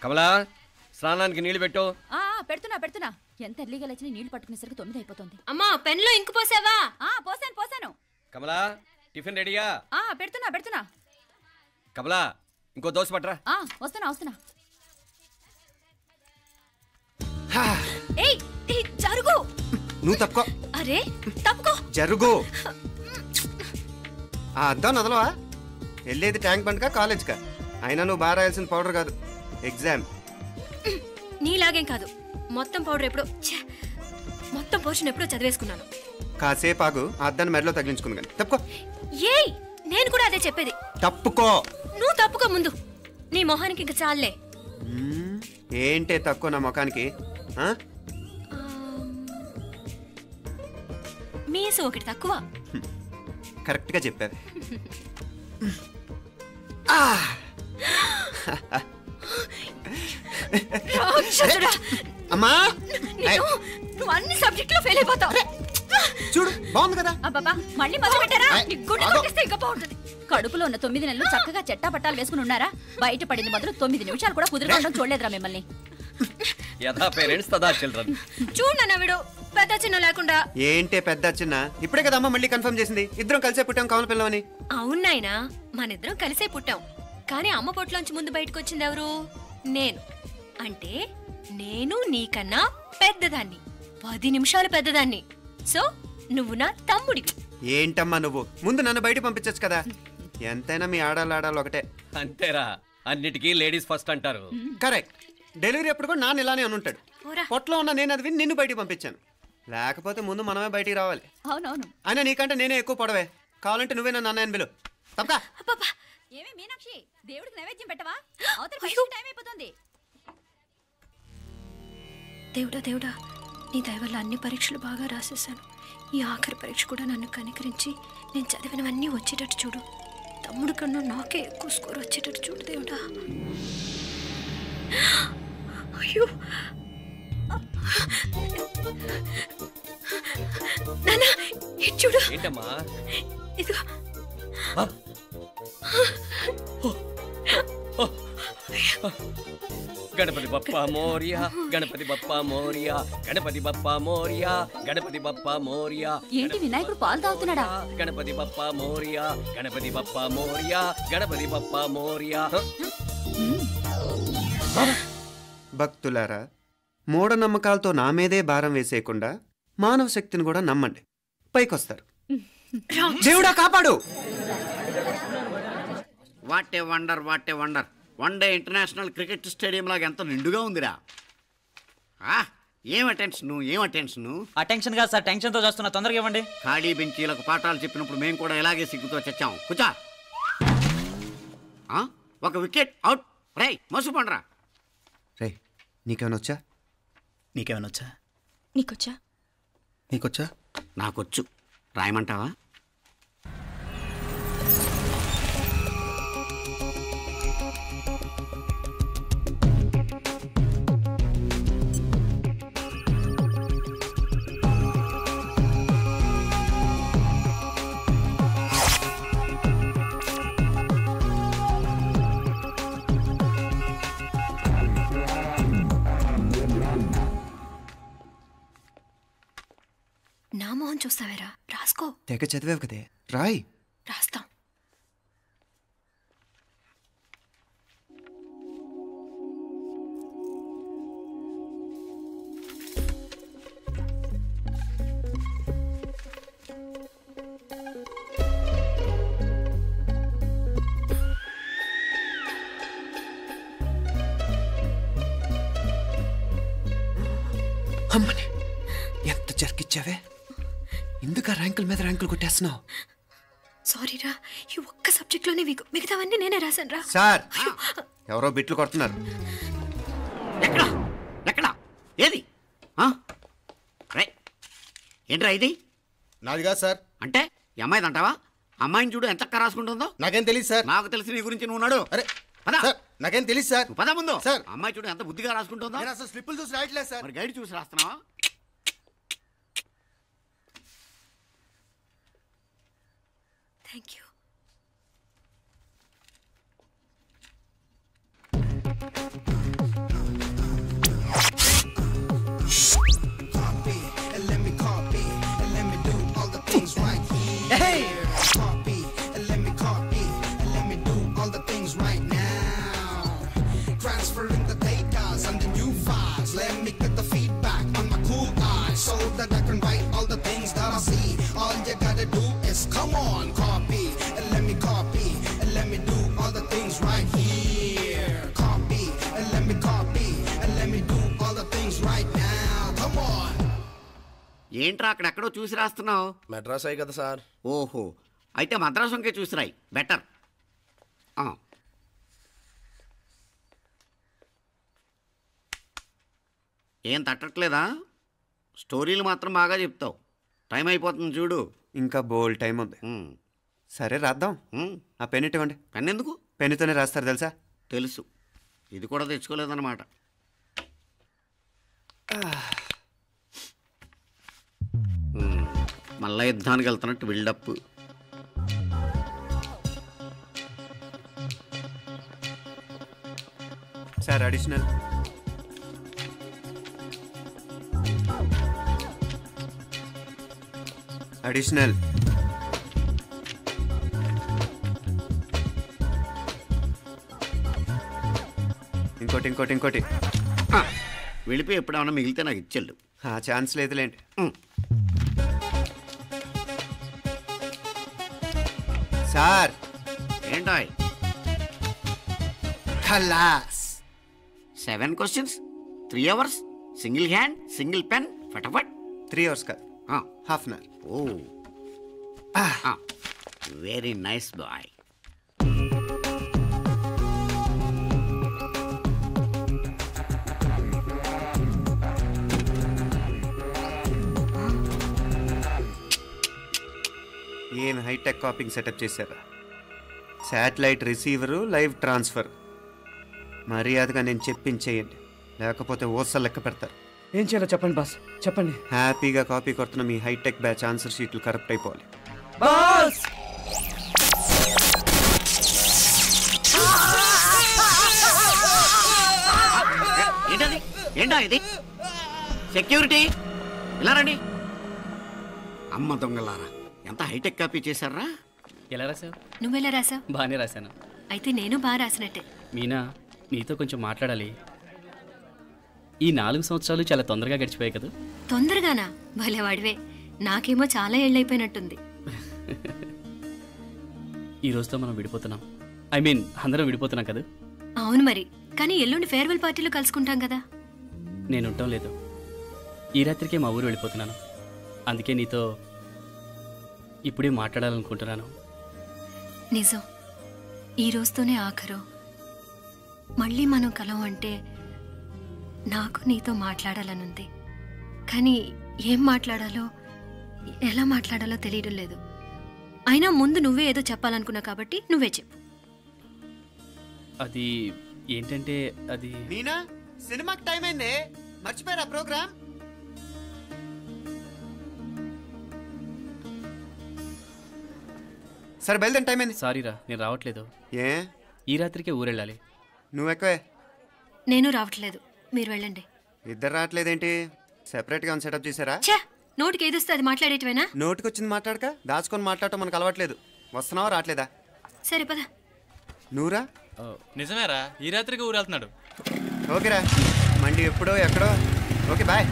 కమలా స్నానానికి నీళ్లు పెట్టు. పెడుతున్నా. ఎంత ఎర్లీగా లేచిన నీళ్లు పట్టుకునేసరికి 9 అయిపోతుంది. అమ్మా పెన్లో ఇంకు పోసావా? పోసాను. కమలా టిఫిన్ రెడీగా? పెడుతున్నా. కమలా ఇంకో దోశ పట్రా. వస్తున్నా. ఏయ్ జరుగు. నువ్వు తప్పుకో. అరే తప్పుకో. జరుగు. అద్దాం నదలవా? వెళ్ళేది ట్యాంక్ బండ్కా కాలేజ్కా? అయినా నువ్వు బాగా రాయాల్సిన పౌడర్ కాదు, ఎగ్జామ్. నీలాగేం కాదు. మొత్తం పోర్షన్ ఎప్పుడో చదివేసుకున్నాను. కాసేపు ఆగు, ఆ అద్దాన్ని మెడలో తగిలించుకుంది కానీ. తప్పుకో. ఏయ్ నేను కూడా అదే చెప్పేది. తప్పుకో. నువ్వు తప్పుకో ముందు. నీ మొహానికి ఇంక చాలే. ఏంటే తక్కువ నా ముఖానికి? మీసు ఒకటి తక్కువ. కరెక్ట్ గా చెప్పావు. అమ్మా నువ్వు అన్ని సబ్జెక్ట్ లో ఫెయిల్ అయిపోతావు. చూడు బాగుంది కదా. అబ్బబ్బా మళ్ళీ మొదలు పెట్టారా? ఇంకా బాగుంటుంది. కడుపులో ఉన్న 9 నెలలు చక్కగా చెట్టా పట్టాలు వేసుకుని ఉన్నారా? బయట పడింది మొదలు 9 నిమిషాలు కూడా కుదురుకోవడం చూడలేదురా మిమ్మల్ని. యథా పేరెంట్స్ తదా చిల్డ్రన్. చూడన్నా వీడు పెద్ద చిన్న లేకుండా. ఏంటే పెద్ద చిన్న? ఇప్పుడే కదా అమ్మ మళ్ళీ కన్ఫర్మ్ చేసింది ఇద్దరం కలిసే పుట్టాం కమల పిల్లవని. అవునాయనా మనిద్దరం కలిసే పుట్టాం. కానీ అమ్మ పొట్లోంచి ముందు బయటకు వచ్చింది ఎవరు? నేను. అంటే నేను నీకన్నా పెద్దదాన్ని, 10 నిమిషాలు పెద్దదాన్ని. సో నువ్వు నా తమ్ముడి. ఏంటమ్మా నువ్వు? ముందు నన్ను బయట పంపించచ్చు కదా. ఎంతైనా మీ ఆడాలు ఒకటే. అంతేరా, అన్నిటికీ లేడీస్ ఫస్ట్ అంటారు. కరెక్ట్. డెలివరీ అప్పుడు కూడా నాన్న ఇలానే అనుంటాడు. పొట్లో ఉన్న నేను అది విని నిన్ను బయటికి పంపించాను. లేకపోతే ముందు మనమే బయటికి రావాలి. అవునవును. అయినా నీకంటే నేనే ఎక్కువ పొడవే. కావాలంటే నువ్వే నన్ను అన్నయ్యను పిలు. తప్పకా. ఏమే మీనాక్షి, దేవుడికి నైవేద్యం పెట్టవా? అవతల టైం అయిపోతుంది. దేవుడా నీ దయ వల్ల అన్ని పరీక్షలు బాగా రాసేసాను. ఈ ఆఖరి పరీక్ష కూడా నన్ను కనికరించి నేను చదివినవన్నీ వచ్చేటట్టు చూడు. తమ్ముడు కన్నా నాకే ఎక్కువ స్కోర్ వచ్చేటట్టు చూడు దేవుడా. అయ్యో నాన్నా చూడు. ఏంటమ్మా? ఇదిగో. గణపతి బప్పా మోరియా, గణపతి బప్పా మోరియా, గణపతి బప్పా మోరియా, గణపతి బప్పా మోరియా. ఏంటి వినాయకుడు పాలు తాగుతున్నాడా? గణపతి బప్పా మోరియా, గణపతి బప్పా మోరియా, గణపతి బప్పా మోరియా. భక్తులారా, మూఢనమ్మకాలతో నా మీదే భారం వేసేయకుండా మానవ శక్తిని కూడా నమ్మండి, పైకొస్తారు. దేవుడా కాపాడు. What a wonder, what a wonder. One day international cricket stadium లాగా ఎంత నిండుగా ఉందిరా. ఏం అటెన్షన్? అటెన్షన్ కాదు సార్, టెన్షన్తో చేస్తున్నా. తొందరగా ఇవ్వండి. ఖాళీ బెంచీలకు పాఠాలు చెప్పినప్పుడు మేము కూడా ఇలాగే సిగ్గుతో చచ్చాం. కూర్చో. ఒక వికెట్ అవుట్. రై మసు పండరా. రే నీకేమైనా వచ్చా? నీకేమైనా వచ్చా? నీకొచ్చా? నాకొచ్చు. రాయమంటావా? నా మోహన్ చూస్తావేరా? రాసుకో. తెగ చదివావు కదే, రాయ్. రాస్తాం. అమ్మని ఎంత జరికిచ్చావే. ఎందుకు ర్యాంకుల మీద ర్యాంకులు కొట్టేస్తున్నావు? సారీరా, ఈ ఒక్క సబ్జెక్ట్లోనే మిగతావన్నీ నేనే రాశాను రా. సార్ ఎవరో బిట్లు కొడుతున్నారు. ఎక్కడా ఏది? ఏంట్రా ఇది? నాది కాదు సార్. అంటే ఈ అమ్మాయిది అంటావా? అమ్మాయిని చూడు ఎంత రాసుకుంటుందో. నాకేం తెలియదు సార్. నాకు తెలిసి నీ గురించి నువ్వు నాడు. అరే నాకేం తెలియదు సార్. పద ముందు. సార్ అమ్మాయి చూడు ఎంత బుద్ధిగా రాసుకుంటుందో. నేను అసలు స్లిప్పులు చూసి రాయట్లేదు సార్. మరి గైడ్ చూసి రాస్తున్నావా? Thank you. ఏంట్రా అక్కడెక్కడో చూసి రాస్తున్నావు? మెడ్రాస్ అయ్యి కదా సార్. ఓహో, అయితే మద్రాసు వంకే చూసి రాయి, బెటర్. ఏం తట్టట్లేదా? స్టోరీలు మాత్రం బాగా చెప్తావు. టైం అయిపోతుంది చూడు. ఇంకా బోల్డ్ టైం ఉంది. సరే రాద్దాం. ఆ పెన్ ఇవ్వండి. పెన్ ఎందుకు? పెన్నుతోనే రాస్తారు తెలుసా? తెలుసు. ఇది కూడా తెచ్చుకోలేదన్నమాట. మళ్ళా యుద్ధానికి వెళ్తున్నట్టు బిల్డప్. Sir additional. అడిషనల్. ఇంకోటి ఇంకోటి ఇంకోటి. వెళ్ళిపోయి ఎప్పుడేమన్నా మిగిలితే నాకు ఇచ్చెళ్ళు. ఛాన్స్ లేదులేండి. సార్ ఏంటాయ్? ఖలాస్. 7 questions, 3 hours, single hand, single pen, ఫటాఫట్. 3 hours కాదు, half an hour. Oh, very nice boy. ఏం హైటెక్ కాపింగ్ సెటప్ చేశారా? Satellite receiver, live transfer. మర్యాదగా నేను చెప్పించేయండి, లేకపోతే ఓసలు లెక్క పెడతారు. ఏం చేయాలో చెప్పండి బాస్, చెప్పండి. హ్యాపీగా కాపీ కొడుతున్న మీ హైటెక్ బ్యాచ్ ఆన్సర్ షీట్లు కరెక్ట్ అయిపోవాలి. బాస్ ఏంటది? ఏంటా ఇది? సెక్యూరిటీ ఇలా రండి. అమ్మ దొంగలారా, ఎంత హైటెక్ కాపీ చేశారా? ఎలా రాసావు? నువ్వెలా రాసావు? బాగానే రాశాను. అయితే నేను బాగా రాసినట్టే. మీనా, నీతో కొంచెం మాట్లాడాలి. ఈ 4 సంవత్సరాలు చాలా తొందరగా గడిచిపోయాయి కదా? తొందరగానా? భలేవాడివే. నాకేమో చాలా ఏళ్ళైపోయినట్టుంది. ఈ రోజుతో మనం విడిపోతున్నాం. ఐ మీన్ అందరం విడిపోతున్నాం కదా? అవును మరి, కానీ ఎల్లుండి ఫేర్వెల్ పార్టీలో కలుసుకుంటాం కదా. నేను ఉండటం లేదు. ఈ రాత్రికే మా ఊరు వెళ్ళిపోతున్నాను. అందుకే నీతో ఇప్పుడే మాట్లాడాలనుకుంటున్నాను. నిజం, ఈ రోజుతోనే ఆఖరు. మళ్ళీ మనం కలం అంటే నాకు నీతో మాట్లాడాలనుంది. కానీ ఏం మాట్లాడాలో, ఎలా మాట్లాడాలో తెలియడం లేదు. అయినా ముందు నువ్వే ఏదో చెప్పాలనుకున్నా కాబట్టి నువ్వే చెప్పు. అది ఏంటంటే అది మీనా, సినిమాకి టైం అయింది, మర్చిపోయారా ప్రోగ్రామ్? సరే బయలుదేరి, టైం అయింది. సారీరా, నేను రావట్లేదు. ఏ? ఈ రాత్రికే ఊరెళ్ళాలి. నువ్వు ఎక్కువే. నేను రావట్లేదు, మీరు వెళ్ళండి. ఇద్దరు రావట్లేదేంటి? సెపరేట్గా సెటప్ చేశారా? ఛే, నోటికి ఏదొస్తే అది మాట్లాడేటివేనా? నోటికి వచ్చింది మాట్లాడక దాచుకొని మాట్లాడటం మనకు అలవాట్లేదు. వస్తున్నావా రావట్లేదా? సరే పద. నువ్వురా. నిజమేరా, ఈ రాత్రికి ఊరెళ్తున్నాడు. ఓకేరా, మండి ఎప్పుడో ఎక్కడో. Okay bye.